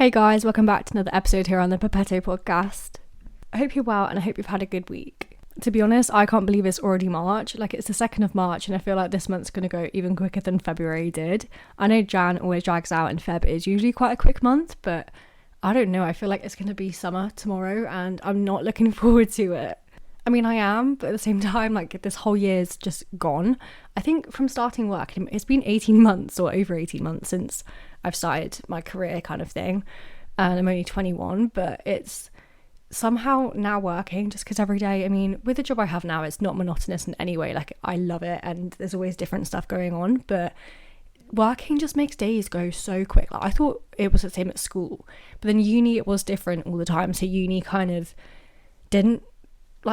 Hey guys, welcome back to another episode here on the Pepetto podcast. I hope you're well and I hope you've had a good week. To be honest, I can't believe it's already March. It's the 2nd of March and I feel like this month's going to go even quicker than February did. I know Jan always drags out and Feb is usually quite a quick month, but I don't know. I feel like it's going to be summer tomorrow and I'm not looking forward to it. I mean, I am, but at the same time, this whole year's just gone. I think from starting work, it's been 18 months or over 18 months since I've started my career kind of thing. And I'm only 21, but it's somehow now working just because every day, with the job I have now, it's not monotonous in any way. I love it and there's always different stuff going on, but working just makes days go so quick. I thought it was the same at school, but then uni, it was different all the time. So uni kind of didn't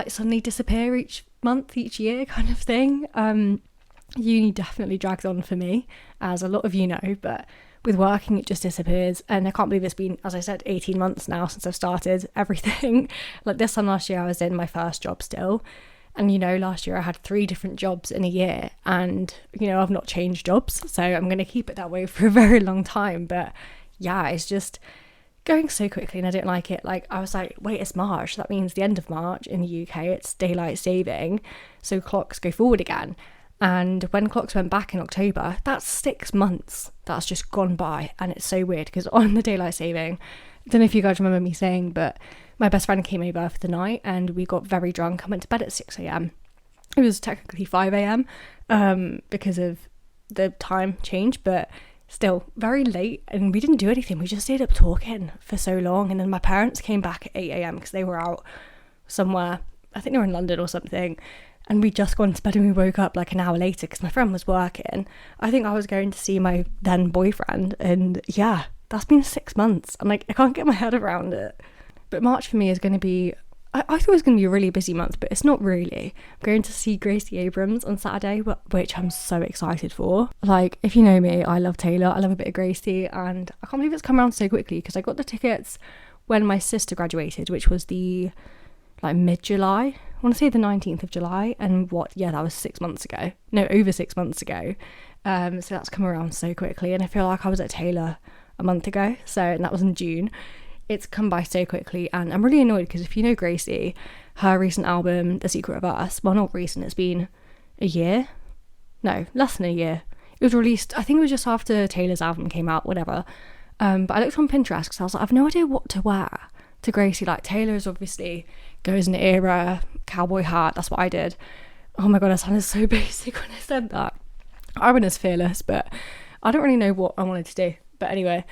suddenly disappear each month, each year kind of thing. Uni definitely drags on for me, as a lot of you know, but with working it just disappears. And I can't believe it's been, as I said, 18 months now since I've started everything. This time last year I was in my first job still, and last year I had 3 different jobs in a year, and I've not changed jobs, so I'm going to keep it that way for a very long time. But yeah, it's just going so quickly and I don't like it. I was like, wait, it's March, that means the end of March in the UK, it's daylight saving, so clocks go forward again. And when clocks went back in October, that's 6 months that's just gone by. And it's so weird because on the daylight saving, I don't know if you guys remember me saying, but my best friend came over for the night and we got very drunk and went to bed at 6 a.m. It was technically 5 a.m. Because of the time change, but still very late, and we didn't do anything. We just stayed up talking for so long, and then my parents came back at 8 a.m. because they were out somewhere, I think they were in London or something, and we'd just gone to bed and we woke up an hour later because my friend was working. I think I was going to see my then boyfriend, and yeah, that's been 6 months. I'm I can't get my head around it. But March for me is going to be, I thought it was going to be a really busy month, but it's not really. I'm going to see Gracie Abrams on Saturday, which I'm so excited for. If you know me, I love Taylor, I love a bit of Gracie, and I can't believe it's come around so quickly because I got the tickets when my sister graduated, which was the mid-July. I want to say the 19th of July, and that was 6 months ago. No, over 6 months ago. So that's come around so quickly, and I feel like I was at Taylor a month ago, and that was in June. It's come by so quickly, and I'm really annoyed because if you know Gracie, her recent album, The Secret of Us, well, not recent, it's been a year. No, less than a year. It was released, I think it was just after Taylor's album came out, whatever. But I looked on Pinterest because I was like, I've no idea what to wear to Gracie. Taylor's obviously goes in the era, cowboy hat, that's what I did. Oh my god, I sounded so basic when I said that. I went as fearless, but I don't really know what I wanted to do. But anyway,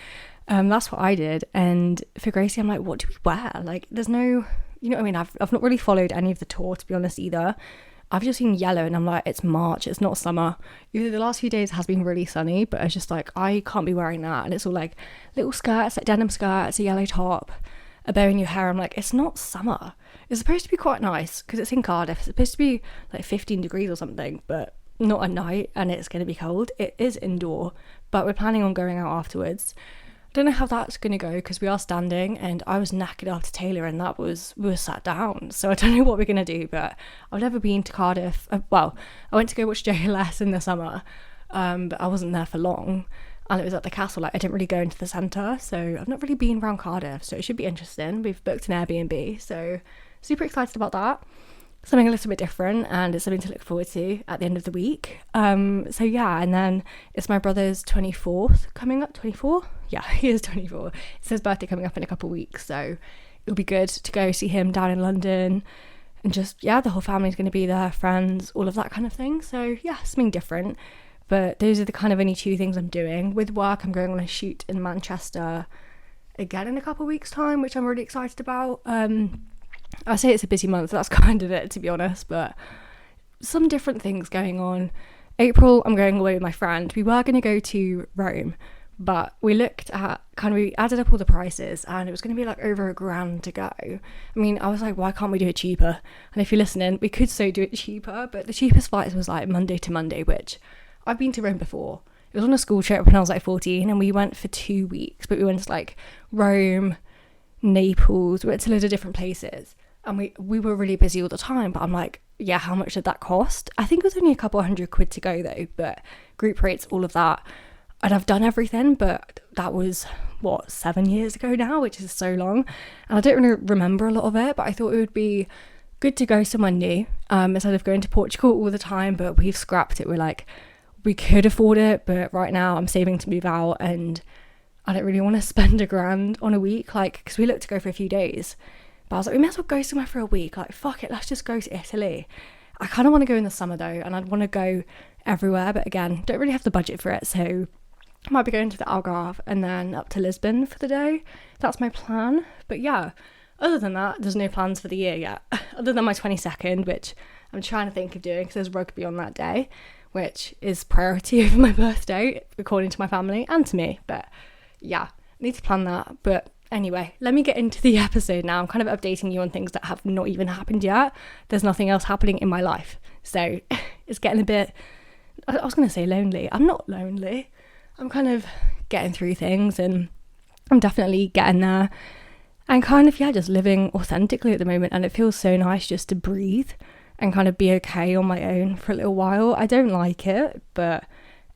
that's what I did. And for Gracie, I'm like, what do we wear? There's no, I've not really followed any of the tour, to be honest, either. I've just seen yellow and I'm like, it's March, it's not summer. Either the last few days has been really sunny, but it's just I can't be wearing that. And it's all little skirts, denim skirts, a yellow top, a bow in your hair. I'm like, it's not summer. It's supposed to be quite nice because it's in Cardiff. It's supposed to be 15 degrees or something, but not at night, and it's going to be cold. It is indoor, but we're planning on going out afterwards. Don't know how that's going to go because we are standing, and I was knackered after Taylor, and we were sat down, so I don't know what we're going to do. But I've never been to Cardiff. I went to go watch JLS in the summer, but I wasn't there for long, and it was at the castle. I didn't really go into the centre, so I've not really been around Cardiff, so it should be interesting. We've booked an Airbnb, so super excited about that. Something a little bit different, and it's something to look forward to at the end of the week. So yeah, and then it's my brother's 24th coming up. 24? Yeah, he is 24. It's his birthday coming up in a couple of weeks, so it'll be good to go see him down in London, and just, yeah, the whole family's going to be there, friends, all of that kind of thing. So yeah, something different. But those are the kind of only 2 things I'm doing. With work, I'm going on a shoot in Manchester again in a couple of weeks' time, which I'm really excited about. I say it's a busy month, that's kind of it, to be honest, but some different things going on. April, I'm going away with my friend. We were going to go to Rome, but we looked at, we added up all the prices, and it was going to be over $1,000 to go. I was like, why can't we do it cheaper? And if you're listening, we could so do it cheaper, but the cheapest flights was Monday to Monday, which I've been to Rome before. It was on a school trip when I was 14, and we went for 2 weeks, but we went to Rome, Naples, we went to loads of different places, and we were really busy all the time. But I'm like, yeah, how much did that cost? I think it was only a couple £100 to go though, but group rates, all of that, and I've done everything, but that was 7 years ago now, which is so long, and I don't really remember a lot of it, but I thought it would be good to go somewhere new, instead of going to Portugal all the time. But we've scrapped it. We're like, we could afford it, but right now I'm saving to move out, and I don't really want to spend $1,000 on a week, like, because we looked to go for a few days, but I was like, we may as well go somewhere for a week, like, fuck it, let's just go to Italy. I kind of want to go in the summer though, and I'd want to go everywhere, but again, don't really have the budget for it, so I might be going to the Algarve and then up to Lisbon for the day. That's my plan. But yeah, other than that, there's no plans for the year yet, other than my 22nd, which I'm trying to think of doing because there's rugby on that day, which is priority over my birthday, according to my family and to me. But yeah, need to plan that. But anyway, let me get into the episode now. I'm kind of updating you on things that have not even happened yet. There's nothing else happening in my life, so it's getting a bit, I was going to say lonely. I'm not lonely. I'm kind of getting through things, and I'm definitely getting there, and kind of, yeah, just living authentically at the moment. And it feels so nice just to breathe and kind of be okay on my own for a little while. I don't like it, but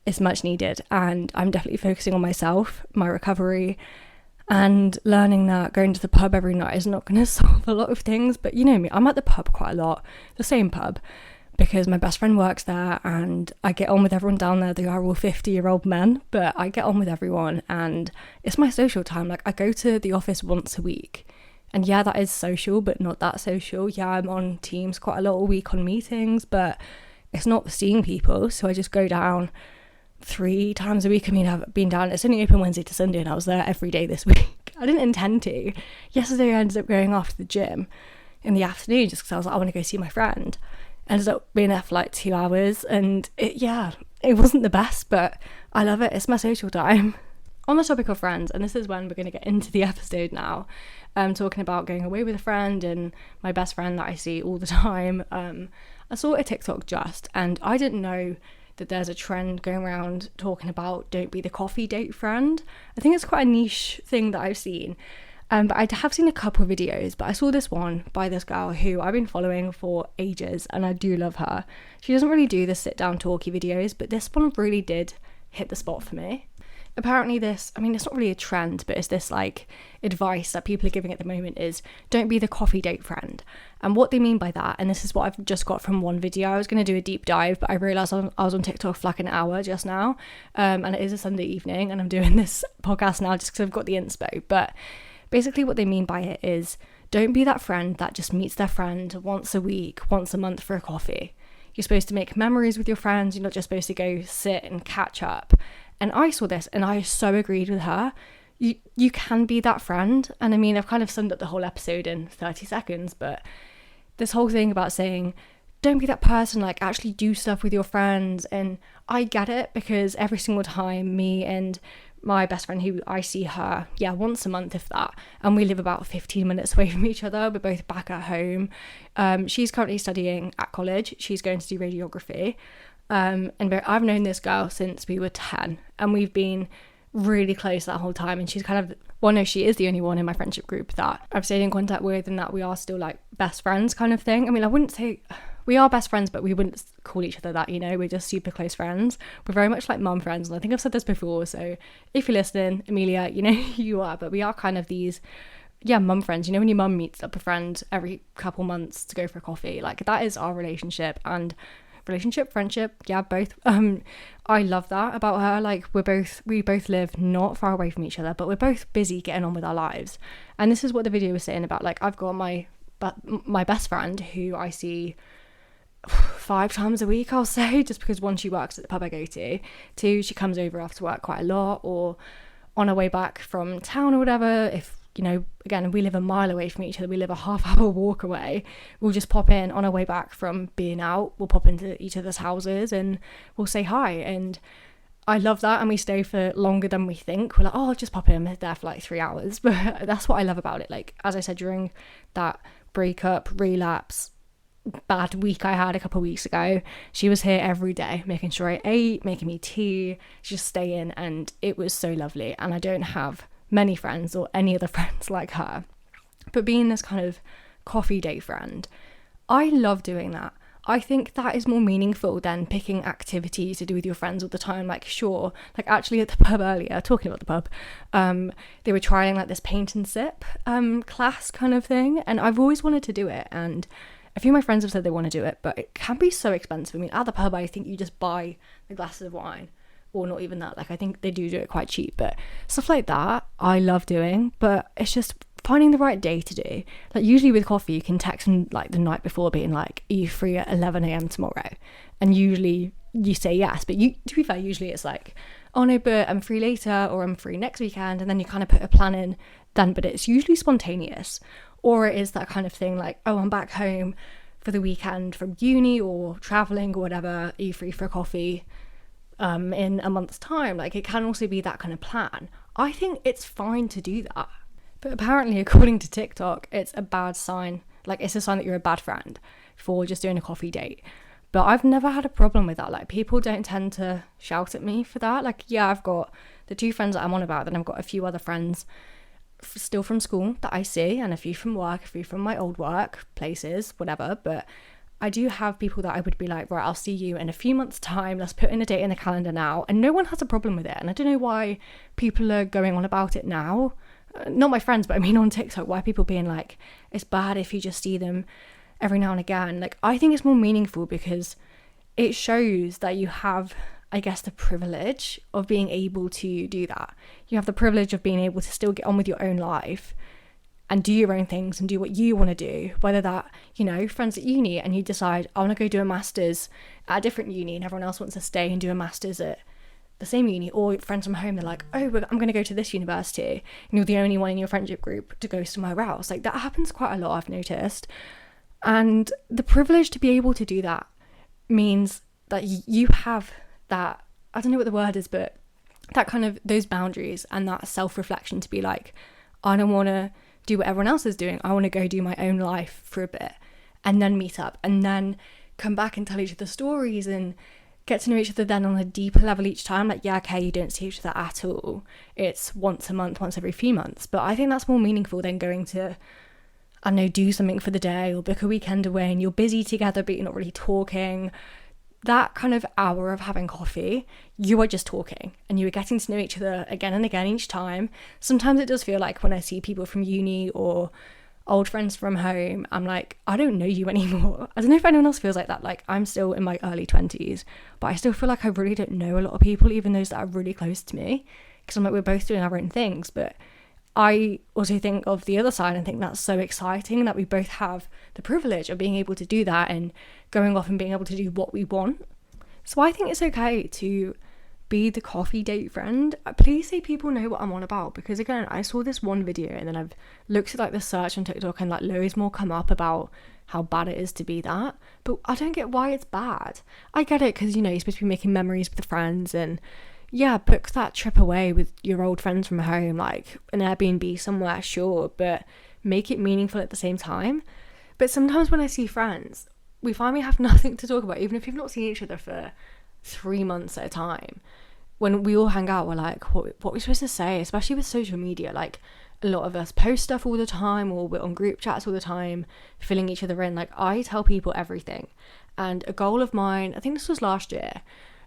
it's much needed, and I'm definitely focusing on myself, my recovery, and learning that going to the pub every night is not going to solve a lot of things. But you know me, I'm at the pub quite a lot, the same pub, because my best friend works there, and I get on with everyone down there. They are all 50-year-old men, but I get on with everyone, and it's my social time. Like, I go to the office once a week, and yeah, that is social, but not that social. Yeah, I'm on Teams quite a lot a week on meetings, but it's not seeing people. So I just go down 3 times a week. I mean, I've been down, it's only open Wednesday to Sunday, and I was there every day this week. I didn't intend to. Yesterday I ended up going off to the gym in the afternoon just because I was like, I want to go see my friend. Ended up being there for like 2 hours, and it wasn't the best, but I love it. It's my social time. On the topic of friends, and this is when we're going to get into the episode now, talking about going away with a friend and my best friend that I see all the time. I saw a TikTok and I didn't know that there's a trend going around talking about don't be the coffee date friend. I think it's quite a niche thing that I've seen. But I have seen a couple of videos, but I saw this one by this girl who I've been following for ages, and I do love her. She doesn't really do the sit down talky videos, but this one really did hit the spot for me. Apparently it's not really a trend, but it's this like advice that people are giving at the moment is don't be the coffee date friend. And what they mean by that, and this is what I've just got from one video, I was going to do a deep dive, but I realised I was on TikTok for like an hour just now, and it is a Sunday evening, and I'm doing this podcast now just because I've got the inspo. But basically what they mean by it is don't be that friend that just meets their friend once a week, once a month for a coffee. You're supposed to make memories with your friends. You're not just supposed to go sit and catch up. And I saw this and I so agreed with her. You can be that friend. And I mean, I've kind of summed up the whole episode in 30 seconds, but this whole thing about saying, don't be that person, like actually do stuff with your friends. And I get it, because every single time me and my best friend, who I see her, once a month if that, and we live about 15 minutes away from each other, we're both back at home. She's currently studying at college. She's going to do radiography. And I've known this girl since we were 10, and we've been really close that whole time. And she's she is the only one in my friendship group that I've stayed in contact with, and that we are still like best friends kind of thing. I mean, I wouldn't say we are best friends, but we wouldn't call each other that, we're just super close friends. We're very much like mum friends, and I think I've said this before, so if you're listening, Amelia, you are, but we are kind of these mum friends. When your mum meets up a friend every couple months to go for a coffee, like that is our relationship. And friendship, both. I love that about her. Like we both live not far away from each other, but we're both busy getting on with our lives. And this is what the video was saying about, like, I've got my best friend who I see 5 times a week, I'll say, just because one, she works at the pub I go to, 2, she comes over after work quite a lot, or on her way back from town or whatever. If again, we live a mile away from each other, we live a half-hour walk away, we'll just pop in on our way back from being out, we'll pop into each other's houses and we'll say hi. And I love that, and we stay for longer than we think. We're like, oh, I'll just pop in, I'm there for like 3 hours. But that's what I love about it. Like, as I said, during that breakup, relapse, bad week I had a couple of weeks ago, she was here every day making sure I ate, making me tea, just staying, and it was so lovely. And I don't have many friends or any other friends like her, but being this kind of coffee date friend, I love doing that. I think that is more meaningful than picking activities to do with your friends all the time. Like, sure, like actually at the pub earlier, talking about the pub, they were trying like this paint and sip class kind of thing, and I've always wanted to do it, and a few of my friends have said they want to do it, but it can be so expensive. I mean, at the pub, I think you just buy the glasses of wine, or not even that. Like, I think they do it quite cheap, but stuff like that I love doing, but it's just finding the right day to do. Like, usually with coffee, you can text them like the night before being like, are you free at 11 a.m. tomorrow? And usually you say yes, but to be fair, usually it's like, oh no, but I'm free later, or I'm free next weekend, and then you kind of put a plan in then, but it's usually spontaneous. Or it is that kind of thing like, oh, I'm back home for the weekend from uni or traveling or whatever, are you free for a coffee in a month's time? Like, it can also be that kind of plan. I think it's fine to do that. But apparently, according to TikTok, it's a bad sign. Like, it's a sign that you're a bad friend for just doing a coffee date. But I've never had a problem with that. Like, people don't tend to shout at me for that. Like, yeah, I've got the 2 friends that I'm on about, then I've got a few other friends still from school that I see, and a few from work, a few from my old work places, whatever. But I do have people that I would be like, right, I'll see you in a few months' time, let's put in a date in the calendar now, and no one has a problem with it. And I don't know why people are going on about it now. Not my friends, but I mean on TikTok, why people being like, it's bad if you just see them every now and again. Like, I think it's more meaningful because it shows that you have, I guess, the privilege of being able to do that. You have the privilege of being able to still get on with your own life and do your own things and do what you want to do, whether that, you know, friends at uni and you decide, I want to go do a master's at a different uni, and everyone else wants to stay and do a master's at the same uni, or friends from home, they're like, oh, I'm going to go to this university, and you're the only one in your friendship group to go somewhere else. Like, that happens quite a lot, I've noticed. And the privilege to be able to do that means that you have that, I don't know what the word is, but that kind of, those boundaries and that self-reflection to be like, I don't want to do what everyone else is doing. I want to go do my own life for a bit and then meet up and then come back and tell each other stories and get to know each other then on a deeper level each time. Like, yeah, okay, you don't see each other at all. It's once a month, once every few months. But I think that's more meaningful than going to, I don't know, do something for the day or book a weekend away and you're busy together but you're not really talking. That kind of hour of having coffee, you are just talking and you are getting to know each other again and again each time. Sometimes it does feel like when I see people from uni or old friends from home, I'm like, I don't know you anymore. I don't know if anyone else feels like that. Like, I'm still in my early 20s, but I still feel like I really don't know a lot of people, even those that are really close to me, because I'm like, we're both doing our own things. But I also think of the other side and think that's so exciting that we both have the privilege of being able to do that and going off and being able to do what we want. So I think it's okay to be the coffee date friend. Please say people know what I'm on about, because again, I saw this one video and then I've looked at like the search on TikTok and like loads more come up about how bad it is to be that. But I don't get why it's bad. I get it because, you know, you're supposed to be making memories with friends, and yeah, book that trip away with your old friends from home, like an Airbnb somewhere, sure, but make it meaningful at the same time. But sometimes when I see friends, we find we have nothing to talk about, even if we've not seen each other for 3 months at a time. When we all hang out, we're like, what are we supposed to say? Especially with social media, like a lot of us post stuff all the time, or we're on group chats all the time, filling each other in. Like, I tell people everything. And a goal of mine, I think this was last year,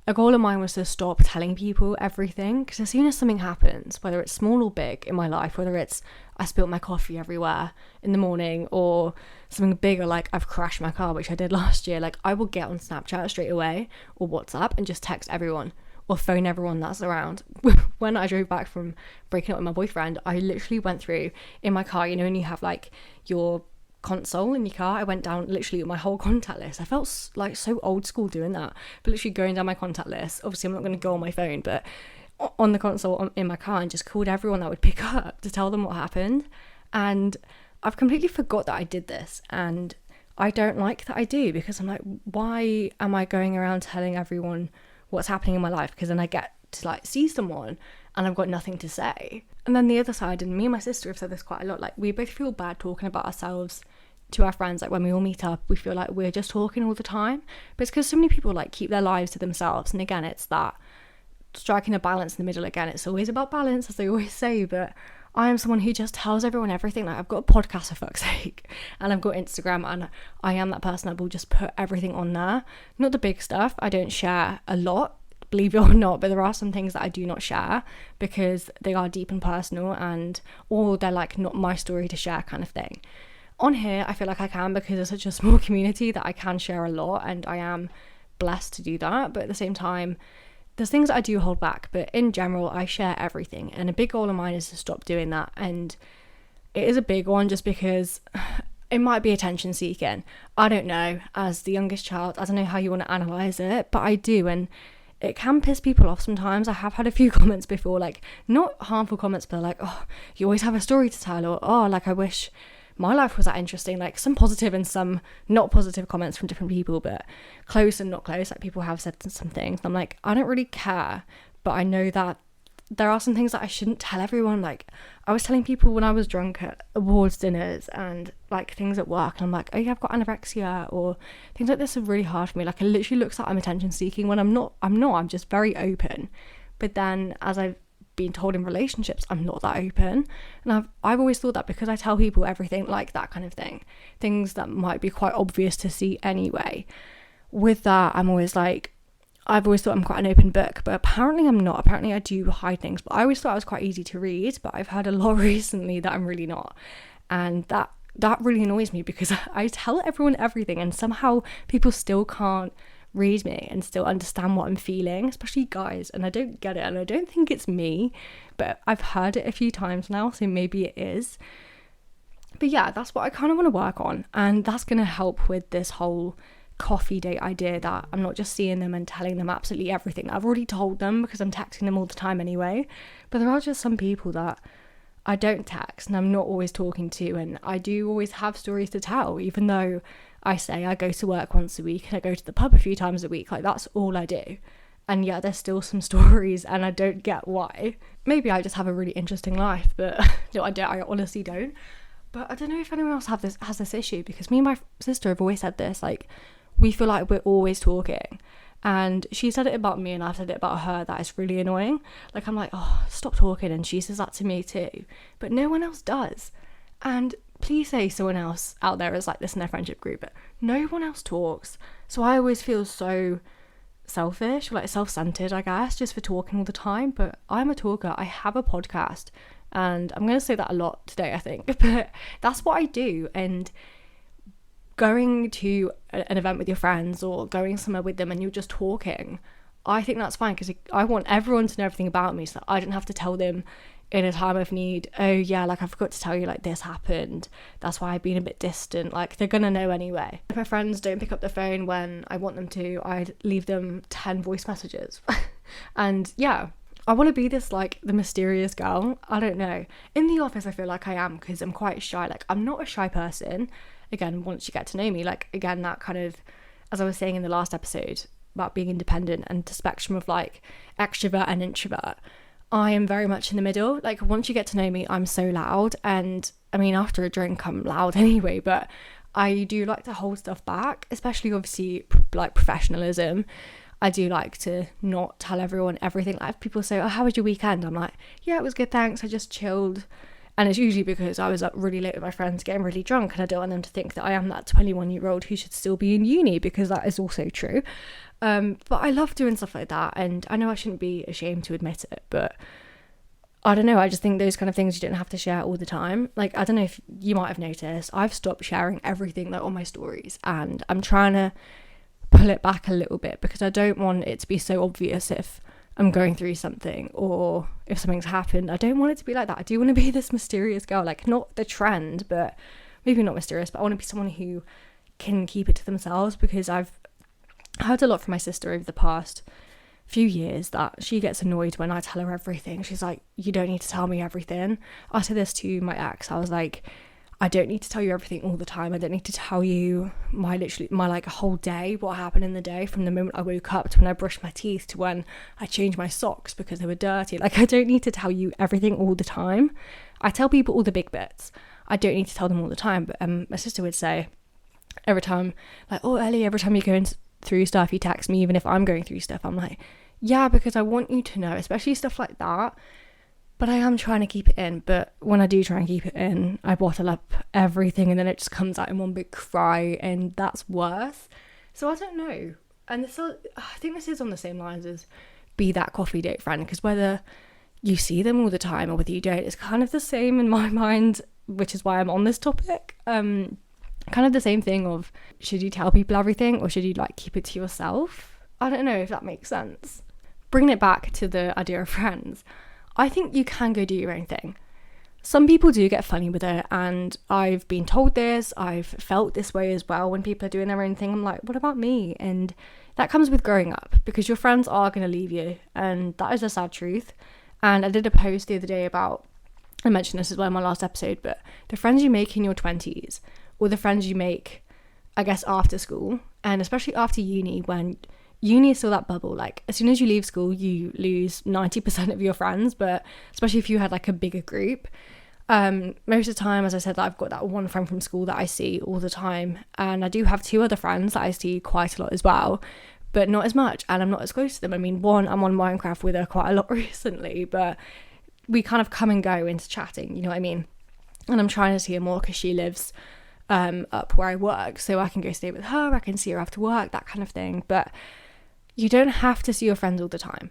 a goal of mine was to stop telling people everything, because as soon as something happens, whether it's small or big in my life, whether it's I spilt my coffee everywhere in the morning, or something bigger like I've crashed my car, which I did last year, like I will get on Snapchat straight away or WhatsApp and just text everyone or phone everyone that's around. When I drove back from breaking up with my boyfriend, I literally went through in my car, you know, and you have like your console in your car, I went down literally my whole contact list. I felt like so old school doing that, but literally going down my contact list. Obviously I'm not going to go on my phone, but on the console in my car, and just called everyone that would pick up to tell them what happened. And I've completely forgot that I did this, and I don't like that I do, because I'm like, why am I going around telling everyone what's happening in my life? Because then I get to like see someone and I've got nothing to say. And then the other side, and me and my sister have said this quite a lot, like we both feel bad talking about ourselves to our friends. Like when we all meet up, we feel like we're just talking all the time, but it's because so many people like keep their lives to themselves. And again, it's that striking a balance in the middle. Again, it's always about balance, as they always say, but I am someone who just tells everyone everything. Like, I've got a podcast, for fuck's sake, and I've got Instagram, and I am that person that will just put everything on there. Not the big stuff. I don't share a lot, believe it or not, but there are some things that I do not share because they are deep and personal, and or they're like not my story to share kind of thing. On here, I feel like I can, because it's such a small community that I can share a lot, and I am blessed to do that. But at the same time, there's things that I do hold back, but in general, I share everything. And a big goal of mine is to stop doing that. And it is a big one just because it might be attention seeking. I don't know. As the youngest child, I don't know how you want to analyse it, but I do. And it can piss people off sometimes. I have had a few comments before, like, not harmful comments, but like, oh, you always have a story to tell, or oh, like, I wish my life was that interesting. Like, some positive and some not positive comments from different people, but close and not close. Like, people have said some things, and I'm like, I don't really care, but I know that there are some things that I shouldn't tell everyone. Like, I was telling people when I was drunk at awards dinners and like things at work, and I'm like, oh yeah, I've got anorexia, or things like this are really hard for me. Like, it literally looks like I'm attention seeking when I'm I'm just very open. But then, as I've been told in relationships, I'm not that open, and I've always thought that because I tell people everything, like that kind of thing, things that might be quite obvious to see anyway. With that, I'm always like, I've always thought I'm quite an open book, but apparently I'm not. Apparently I do hide things, but I always thought I was quite easy to read, but I've heard a lot recently that I'm really not, and that really annoys me, because I tell everyone everything, and somehow people still can't read me and still understand what I'm feeling, especially guys, and I don't get it, and I don't think it's me, but I've heard it a few times now, so maybe it is. But yeah, that's what I kind of want to work on, and that's going to help with this whole coffee date idea, that I'm not just seeing them and telling them absolutely everything that I've already told them, because I'm texting them all the time anyway. But there are just some people that I don't text and I'm not always talking to, and I do always have stories to tell, even though I say I go to work once a week and I go to the pub a few times a week. Like, that's all I do. And yet there's still some stories, and I don't get why. Maybe I just have a really interesting life, but no, I don't. I honestly don't. But I don't know if anyone else has this issue, because me and my sister have always said this, like, we feel like we're always talking. And she said it about me, and I've said it about her, that it's really annoying. Like, I'm like, oh, stop talking, and she says that to me too, but no one else does. And please say someone else out there is like this in their friendship group, but no one else talks. So I always feel so selfish, or like self-centered, I guess, just for talking all the time. But I'm a talker. I have a podcast, and I'm going to say that a lot today, I think, but that's what I do. And going to an event with your friends, or going somewhere with them, and you're just talking, I think that's fine, because I want everyone to know everything about me, so that I don't have to tell them in a time of need, oh yeah, like, I forgot to tell you, like, this happened, that's why I've been a bit distant. Like, they're gonna know anyway. If my friends don't pick up the phone when I want them to, I'd leave them 10 voice messages. And yeah, I want to be this, like, the mysterious girl. I don't know, in the office I feel like I am, because I'm quite shy. Like, I'm not a shy person. Again, once you get to know me, like, again, that kind of, as I was saying in the last episode about being independent and the spectrum of like extrovert and introvert, I am very much in the middle. Like, once you get to know me, I'm so loud, and I mean, after a drink I'm loud anyway, but I do like to hold stuff back, especially obviously like professionalism. I do like to not tell everyone everything. Like, if people say, oh, how was your weekend? I'm like, yeah, it was good, thanks, I just chilled. And it's usually because I was up really late with my friends getting really drunk, and I don't want them to think that I am that 21-year-old who should still be in uni, because that is also true. But I love doing stuff like that, and I know I shouldn't be ashamed to admit it, but I don't know, I just think those kind of things you don't have to share all the time. Like, I don't know if you might have noticed, I've stopped sharing everything like on my stories, and I'm trying to pull it back a little bit, because I don't want it to be so obvious if I'm going through something, or if something's happened. I don't want it to be like that. I do want to be this mysterious girl, like, not the trend, but maybe not mysterious, but I want to be someone who can keep it to themselves, because I've heard a lot from my sister over the past few years that she gets annoyed when I tell her everything. She's like, you don't need to tell me everything. I said this to my ex. I was like, I don't need to tell you everything all the time. I don't need to tell you my like whole day, what happened in the day, from the moment I woke up to when I brushed my teeth to when I changed my socks because they were dirty. Like, I don't need to tell you everything all the time. I tell people all the big bits. I don't need to tell them all the time. But my sister would say every time, like, oh, Ellie, every time you're going through stuff, you text me, even if I'm going through stuff. I'm like, yeah, because I want you to know, especially stuff like that. But I am trying to keep it in. But when I do try and keep it in, I bottle up everything and then it just comes out in one big cry, and that's worse. So I don't know. And I think this is on the same lines as be that coffee date friend, because whether you see them all the time or whether you don't, it's kind of the same in my mind, which is why I'm on this topic. Kind of the same thing of, should you tell people everything or should you like keep it to yourself? I don't know if that makes sense. Bringing it back to the idea of friends, I think you can go do your own thing. Some people do get funny with it, and I've been told this, I've felt this way as well when people are doing their own thing. I'm like, what about me? And that comes with growing up, because your friends are going to leave you, and that is a sad truth. And I did a post the other day about, I mentioned this as well in my last episode, but the friends you make in your 20s, or the friends you make, I guess, after school, and especially after uni, when uni is still that bubble. Like, as soon as you leave school, you lose 90% of your friends, but especially if you had like a bigger group. Most of the time, as I said, I've got that one friend from school that I see all the time, and I do have 2 other friends that I see quite a lot as well, but not as much, and I'm not as close to them. I mean, one, I'm on Minecraft with her quite a lot recently, but we kind of come and go into chatting, you know what I mean? And I'm trying to see her more because she lives up where I work, so I can go stay with her, I can see her after work, that kind of thing. But you don't have to see your friends all the time,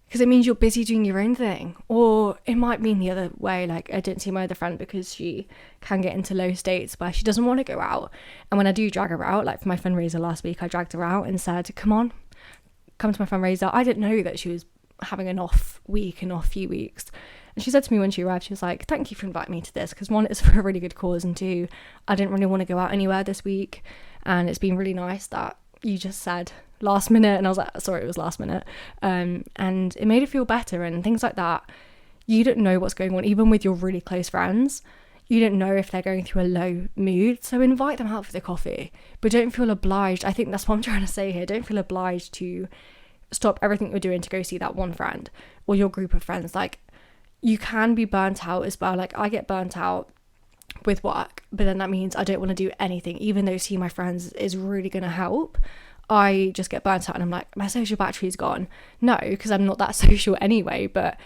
because it means you're busy doing your own thing. Or it might mean the other way, like I didn't see my other friend because she can get into low states where she doesn't want to go out. And when I do drag her out, like for my fundraiser last week, I dragged her out and said, come on, come to my fundraiser. I didn't know that she was having an off week, an off few weeks. And she said to me when she arrived, she was like, thank you for inviting me to this, because 1, it's for a really good cause, and 2, I didn't really want to go out anywhere this week, and it's been really nice that you just said last minute. And I was like, sorry, it was last minute, and it made it feel better, and things like that. You don't know what's going on, even with your really close friends. You don't know if they're going through a low mood, so invite them out for the coffee, but don't feel obliged. I think that's what I'm trying to say here. Don't feel obliged to stop everything you're doing to go see that one friend or your group of friends. Like, you can be burnt out as well. Like, I get burnt out with work, but then that means I don't want to do anything, even though seeing my friends is really going to help. I just get burnt out and I'm like, my social battery's gone. No, because I'm not that social anyway, but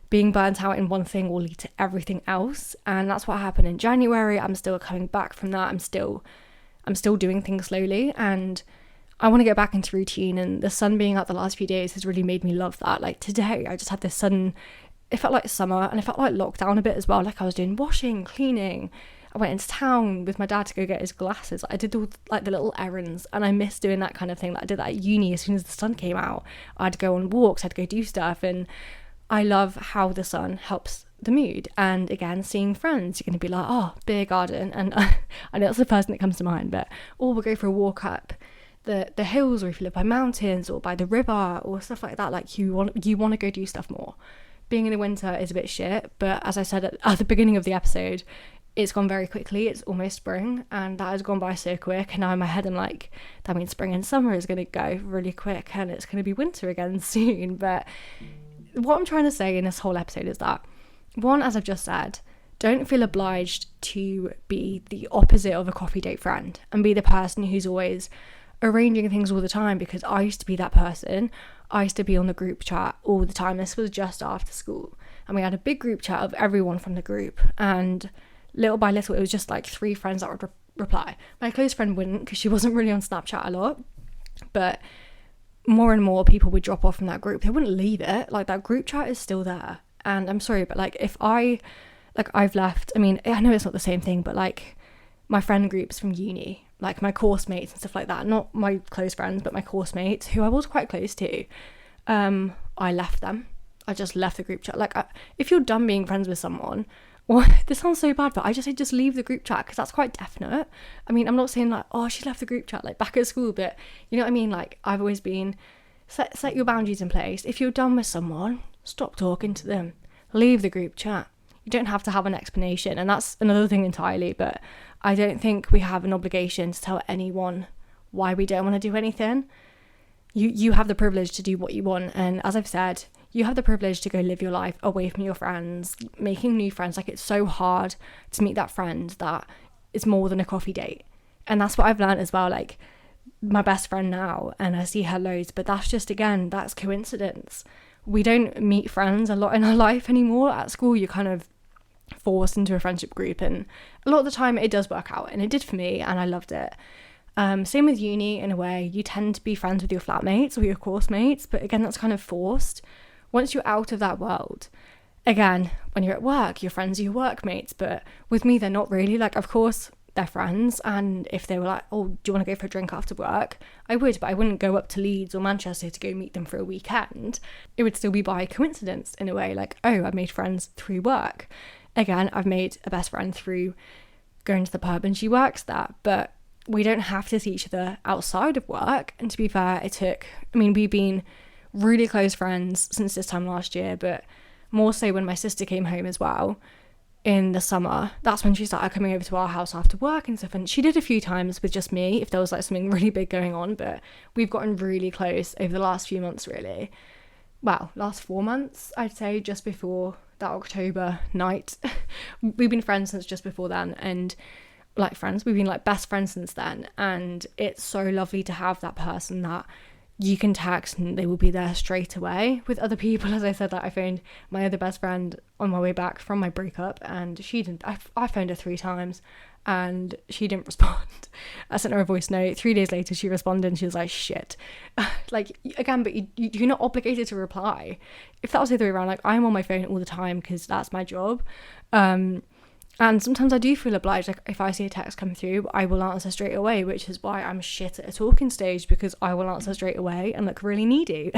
being burnt out in one thing will lead to everything else. And that's what happened in January. I'm still coming back from that. I'm still doing things slowly, and I want to get back into routine. And the sun being out the last few days has really made me love that. Like today, I just had this sun. It felt like summer, and it felt like lockdown a bit as well. Like I was doing washing, cleaning. I went into town with my dad to go get his glasses. I did all like the little errands, and I miss doing that kind of thing. Like I did that at uni. As soon as the sun came out, I'd go on walks, I'd go do stuff, and I love how the sun helps the mood. And again, seeing friends, you're going to be like, oh, beer garden, and I know that's the first thing that comes to mind, but or we'll go for a walk up the hills, or if you live by mountains or by the river or stuff like that. Like you want to go do stuff more. Being in the winter is a bit shit, but as I said at the beginning of the episode, it's gone very quickly. It's almost spring, and that has gone by so quick, and now in my head I'm like, that means spring and summer is going to go really quick, and it's going to be winter again soon. But what I'm trying to say in this whole episode is that, one, as I've just said, don't feel obliged to be the opposite of a coffee date friend and be the person who's always arranging things all the time, because I used to be that person. I used to be on the group chat all the time. This was just after school, and we had a big group chat of everyone from the group, and little by little it was just like 3 friends that would reply. My close friend wouldn't, because she wasn't really on Snapchat a lot, but more and more people would drop off from that group. They wouldn't leave it. Like, that group chat is still there, and I'm sorry, but like if I've left, I mean, I know it's not the same thing, but like my friend groups from uni, like my course mates and stuff like that, not my close friends, but my course mates who I was quite close to, I left them. I just left the group chat. Like, if you're done being friends with someone, or this sounds so bad, but I just say just leave the group chat, because that's quite definite. I mean, I'm not saying like, oh, she left the group chat like back at school, but you know what I mean? Like, I've always been, set your boundaries in place. If you're done with someone, stop talking to them. Leave the group chat. You don't have to have an explanation, and that's another thing entirely, but I don't think we have an obligation to tell anyone why we don't want to do anything. You have the privilege to do what you want, and as I've said, you have the privilege to go live your life away from your friends, making new friends. Like, it's so hard to meet that friend that is more than a coffee date, and that's what I've learned as well. Like, my best friend now, and I see her loads, but that's just, again, that's coincidence. we don't meet friends a lot in our life anymore. At school, you're kind of forced into a friendship group, and a lot of the time it does work out, and it did for me, and I loved it. Same with uni. In a way, you tend to be friends with your flatmates or your course mates, but again, that's kind of forced. Once you're out of that world, again, when you're at work, your friends are your workmates, but with me, they're not really. Like, of course they're friends, and if they were like, oh, do you want to go for a drink after work, I would, but I wouldn't go up to Leeds or Manchester to go meet them for a weekend. It would still be by coincidence in a way, like, oh, I've made friends through work. Again, I've made a best friend through going to the pub and she works there, but we don't have to see each other outside of work. And to be fair, we've been really close friends since this time last year, but more so when my sister came home as well in the summer. That's when she started coming over to our house after work and stuff, and she did a few times with just me if there was like something really big going on, but we've gotten really close over the last few months, really. Well, last 4 months, I'd say, just before that October night. We've been friends since just before then, and we've been like best friends since then, and it's so lovely to have that person that you can text and they will be there straight away. With other people, as I said, that I phoned my other best friend on my way back from my breakup, and she didn't. I phoned her 3 times and she didn't respond. I sent her a voice note. 3 days later she responded and she was like, shit. Like, again, but you're not obligated to reply. If that was the other way around, like, I'm on my phone all the time because that's my job. And sometimes I do feel obliged, like if I see a text come through, I will answer straight away, which is why I'm shit at a talking stage, because I will answer straight away and look really needy.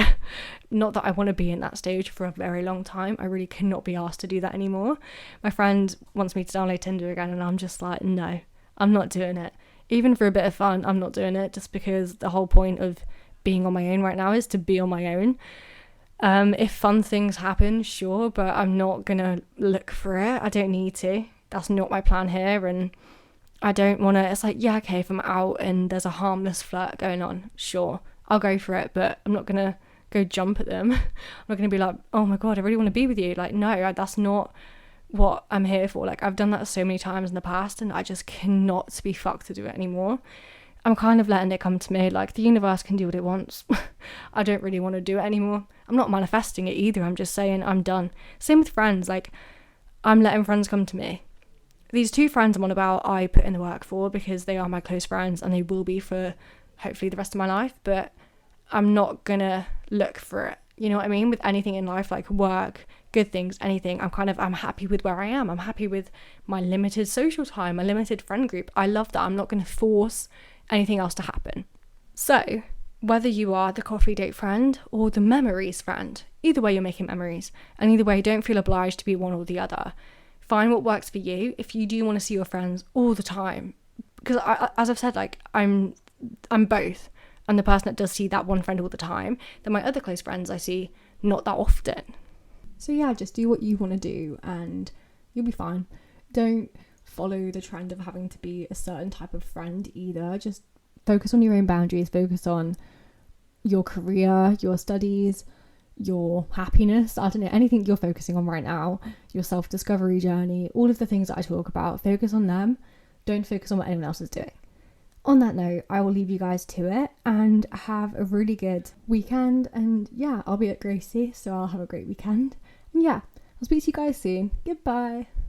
Not that I want to be in that stage for a very long time. I really cannot be asked to do that anymore. My friend wants me to download Tinder again, and I'm just like, no, I'm not doing it. Even for a bit of fun, I'm not doing it, just because the whole point of being on my own right now is to be on my own. If fun things happen, sure, but I'm not gonna look for it. I don't need to. That's not my plan here, and I don't want to. It's like, yeah, okay, if I'm out and there's a harmless flirt going on, sure, I'll go for it, but I'm not gonna go jump at them. I'm not gonna be like, oh my god, I really want to be with you. Like, no, that's not what I'm here for. Like, I've done that so many times in the past, and I just cannot be fucked to do it anymore. I'm kind of letting it come to me. Like, the universe can do what it wants. I don't really want to do it anymore. I'm not manifesting it either. I'm just saying I'm done. Same with friends. Like, I'm letting friends come to me. These 2 friends I'm on about, I put in the work for because they are my close friends and they will be for hopefully the rest of my life, but I'm not gonna look for it. You know what I mean? With anything in life, like work, good things, anything, I'm happy with where I am. I'm happy with my limited social time, my limited friend group. I love that. I'm not gonna force anything else to happen. So, whether you are the coffee date friend or the memories friend, either way you're making memories, and either way don't feel obliged to be one or the other. Find what works for you. If you do want to see your friends all the time, because as I've said, like, I'm both. I'm the person that does see that one friend all the time. Then my other close friends I see not that often. So yeah, just do what you want to do and you'll be fine. Don't follow the trend of having to be a certain type of friend either. Just focus on your own boundaries. Focus on your career, your studies, your happiness, I don't know, anything you're focusing on right now, your self-discovery journey, all of the things that I talk about, focus on them. Don't focus on what anyone else is doing. On that note, I will leave you guys to it and have a really good weekend. And yeah, I'll be at Gracie, so I'll have a great weekend. And yeah, I'll speak to you guys soon. Goodbye.